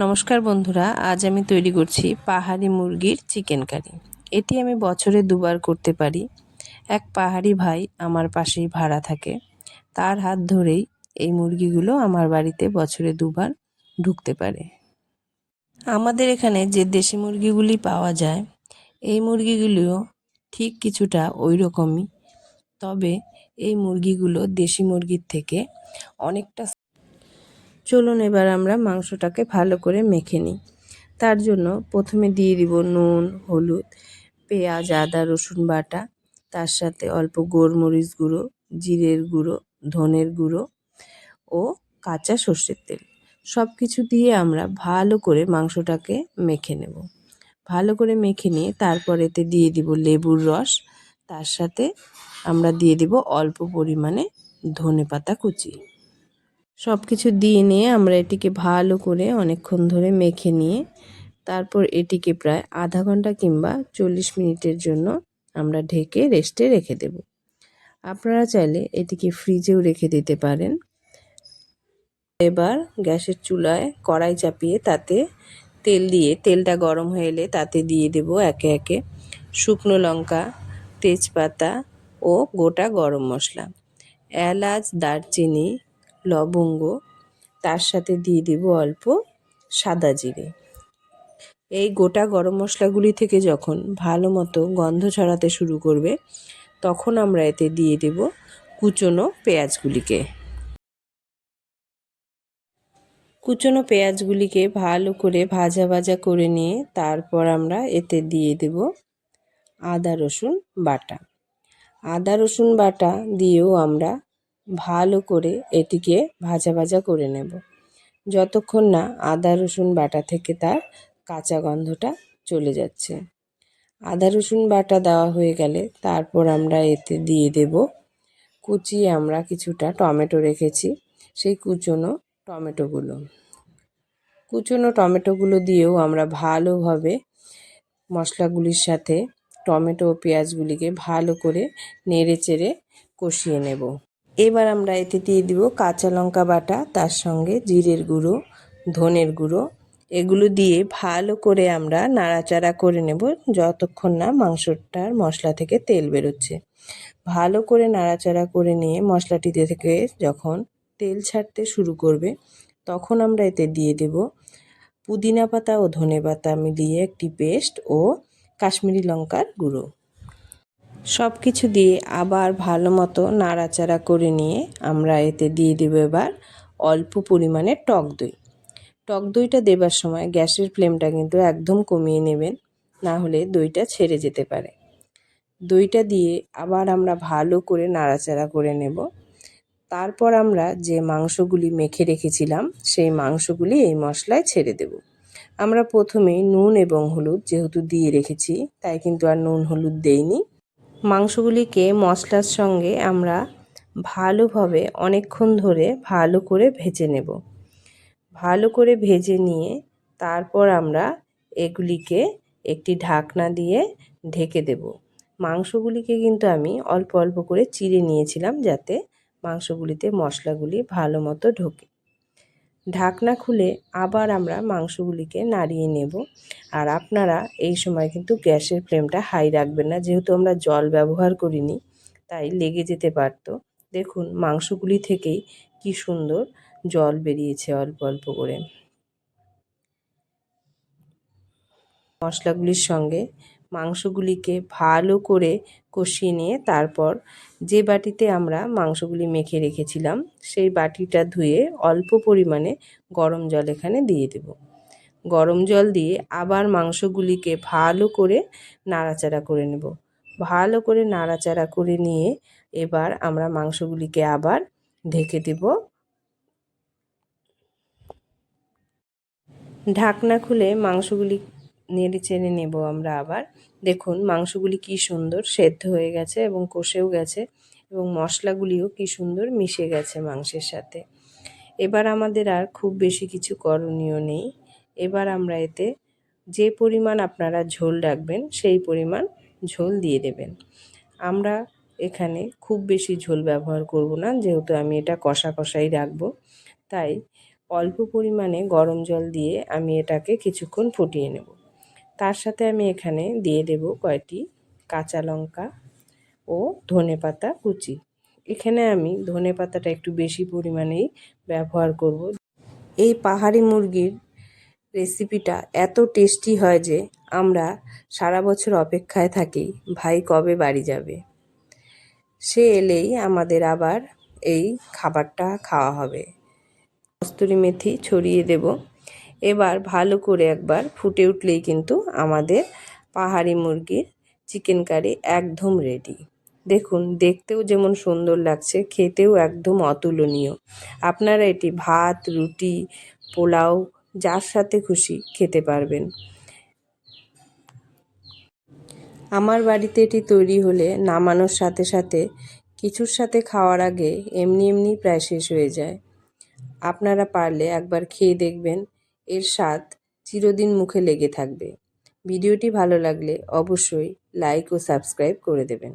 নমস্কার বন্ধুরা, আজ আমি তৈরি করছি পাহাড়ি মুরগির চিকেন কারি। এটি আমি বছরে দুবার করতে পারি। এক পাহাড়ি ভাই আমার পাশেই ভাড়া থাকে, তার হাত ধরেই এই মুরগিগুলো আমার বাড়িতে বছরে দুবার ঢুকতে পারে। আমাদের এখানে যে দেশি মুরগিগুলি পাওয়া যায়, এই মুরগিগুলিও ঠিক কিছুটা ওই রকমই, তবে এই মুরগিগুলো দেশি মুরগির থেকে অনেকটা। চলুন এবার আমরা মাংসটাকে ভালো করে মেখে নিই। তার জন্য প্রথমে দিয়ে দিব নুন, হলুদ, পেঁয়াজ, আদা, রসুন বাটা, তার সাথে অল্প গোলমরিচ গুঁড়ো, জিরের গুঁড়ো, ধনের গুঁড়ো ও কাঁচা সর্ষের তেল। সব কিছু দিয়ে আমরা ভালো করে মাংসটাকে মেখে নেব। ভালো করে মেখে নিয়ে তারপর এতে দিয়ে দিব লেবুর রস, তার সাথে আমরা দিয়ে দিব অল্প পরিমাণে ধনেপাতা কুচি। সব কিছু দিয়ে নিয়ে আমরা এটিকে ভালো করে অনেকক্ষণ ধরে মেখে নিয়ে তারপর এটিকে প্রায় আধা ঘন্টা কিংবা 40 মিনিটের জন্য আমরা ঢেকে রেস্টে রেখে দেব। আপনারা চাইলে এটিকে ফ্রিজেও রেখে দিতে পারেন। এবার গ্যাসের চুলায় কড়াই চাপিয়ে তাতে তেল দিয়ে তেলটা গরম হয়ে এলে তাতে দিয়ে দেব একে একে শুকনো লঙ্কা, তেজপাতা ও গোটা গরম মশলা, এলাচ, দারচিনি, লবঙ্গ, তার সাথে দিয়ে দেব অল্প সাদা জিরে। এই গোটা গরম মশলাগুলি থেকে যখন ভালো মতো গন্ধ ছড়াতে শুরু করবে, তখন আমরা এতে দিয়ে দেব কুচনো পেঁয়াজগুলিকে। কুচনো পেঁয়াজগুলিকে ভালো করে ভাজা ভাজা করে নিয়ে তারপর আমরা এতে দিয়ে দেব আদা রসুন বাটা। আদা রসুন বাটা দিয়েও আমরা ভালো করে এটিকে ভাজা ভাজা করে নেব, যতক্ষণ না আদা রসুন বাটা থেকে তার কাঁচা গন্ধটা চলে যাচ্ছে। আদা রসুন বাটা দেওয়া হয়ে গেলে তারপর আমরা এতে দিয়ে দেব কুচিয়ে আমরা কিছুটা টমেটো রেখেছি, সেই কুচনো টমেটোগুলো দিয়েও আমরা ভালোভাবে মশলাগুলির সাথে টমেটো ও পেঁয়াজগুলিকে ভালো করে নেড়ে চেড়ে কষিয়ে নেব। এবার আমরা এতে দিয়ে দিব কাঁচা লঙ্কা বাটা, তার সঙ্গে জিরের গুঁড়ো, ধনের গুঁড়ো, এগুলো দিয়ে ভালো করে আমরা নাড়াচাড়া করে নেব যতক্ষণ না মাংসটার মশলা থেকে তেল বেরোচ্ছে। ভালো করে নাড়াচাড়া করে নিয়ে মশলাটিতে থেকে যখন তেল ছাড়তে শুরু করবে, তখন আমরা এতে দিয়ে দেব পুদিনা পাতা ও ধনে পাতা মিলিয়ে একটি পেস্ট ও কাশ্মীরি লঙ্কার গুঁড়ো। সব কিছু দিয়ে আবার ভালো মতো নাড়াচাড়া করে নিয়ে আমরা এতে দিয়ে দেব এবার অল্প পরিমাণে টক দই। টক দইটা দেবার সময় গ্যাসের ফ্লেমটা কিন্তু একদম কমিয়ে নেবেন, না হলে দইটা ছেড়ে যেতে পারে। দইটা দিয়ে আবার আমরা ভালো করে নাড়াচাড়া করে নেব। তারপর আমরা যে মাংসগুলি মেখে রেখেছিলাম সেই মাংসগুলি এই মশলায় ছেড়ে দেব। আমরা প্রথমেই নুন এবং হলুদ যেহেতু দিয়ে রেখেছি, তাই কিন্তু আর নুন হলুদ দেইনি। মাংসগুলিকে মশলার সঙ্গে আমরা ভালোভাবে অনেকক্ষণ ধরে ভালো করে ভেজে নেব। ভালো করে ভেজে নিয়ে তারপর আমরা এগুলিকে একটি ঢাকনা দিয়ে ঢেকে দেব। মাংসগুলিকে কিন্তু আমি অল্প অল্প করে চিড়ে নিয়েছিলাম যাতে মাংসগুলিতে মশলাগুলি ভালো মতো ঢোকে। ঢাকনা খুলে আবার আমরা মাংসগুলিকে নাড়িয়ে নেব। আর আপনারা এই সময় কিন্তু গ্যাসের ফ্লেমটা হাই রাখবেন না, যেহেতু আমরা জল ব্যবহার করিনি, তাই লেগে যেতে পারতো। দেখুন মাংসগুলি থেকেই কি সুন্দর জল বেরিয়েছে অল্প অল্প করে। মশলাগুলির সঙ্গে মাংসগুলিকে ভালো করে কষিয়ে নিয়ে তারপর যে বাটিতে আমরা মাংসগুলি মেখে রেখেছিলাম সেই বাটিটা ধুয়ে অল্প পরিমাণে গরম জল এখানে দিয়ে দেব। গরম জল দিয়ে আবার মাংসগুলিকে ভালো করে নাড়াচাড়া করে নেব। ভালো করে নাড়াচাড়া করে নিয়ে এবার আমরা মাংসগুলিকে আবার ঢেকে দেব। ঢাকনা খুলে মাংসগুলি নেড়ে চেড়ে নেব আমরা আবার। দেখুন মাংসগুলি কি সুন্দর সেদ্ধ হয়ে গেছে এবং কষেও গেছে এবং মশলাগুলিও কি সুন্দর মিশে গেছে মাংসের সাথে। এবার আমাদের আর খুব বেশি কিছু করণীয় নেই। এবার আমরা এতে যে পরিমাণ আপনারা ঝোল রাখবেন সেই পরিমাণ ঝোল দিয়ে দেবেন। আমরা এখানে খুব বেশি ঝোল ব্যবহার করব না, যেহেতু আমি এটা কষা কষাই রাখবো, তাই অল্প পরিমাণে গরম জল দিয়ে আমি এটাকে কিছুক্ষণ ফুটিয়ে নেব। তার সাথে আমি এখানে দিয়ে দেব কয়টি কাঁচা লঙ্কা ও ধনেপাতা কুচি। এখানে আমি ধনেপাতাটা একটু বেশি পরিমাণেই ব্যবহার করব। এই পাহাড়ি মুরগির রেসিপিটা এত টেস্টি হয় যে আমরা সারা বছর অপেক্ষায় থাকি ভাই কবে বাড়ি যাবে। সে এলেই আমাদের আবার এই খাবারটা খাওয়া হবে। কস্তুরি মেথি ছড়িয়ে দেব। এবার ভালো করে একবার ফুটে উঠলেই কিন্তু আমাদের পাহাড়ি মুরগির চিকেন কারি একদম রেডি। দেখুন দেখতেও যেমন সুন্দর লাগছে, খেতেও একদম অতুলনীয়। আপনারা এটি ভাত, রুটি, পোলাও যার সাথে খুশি খেতে পারবেন। আমার বাড়িতে এটি তৈরি হলে নামানোর সাথে সাথে কিছুর সাথে খাওয়ার আগে এমনি প্রায় শেষ হয়ে যায়। আপনারা পারলে একবার খেয়ে দেখবেন, এর স্বাদ চিরদিন মুখে লেগে থাকবে। ভিডিওটি ভালো লাগলে অবশ্যই লাইক ও সাবস্ক্রাইব করে দেবেন।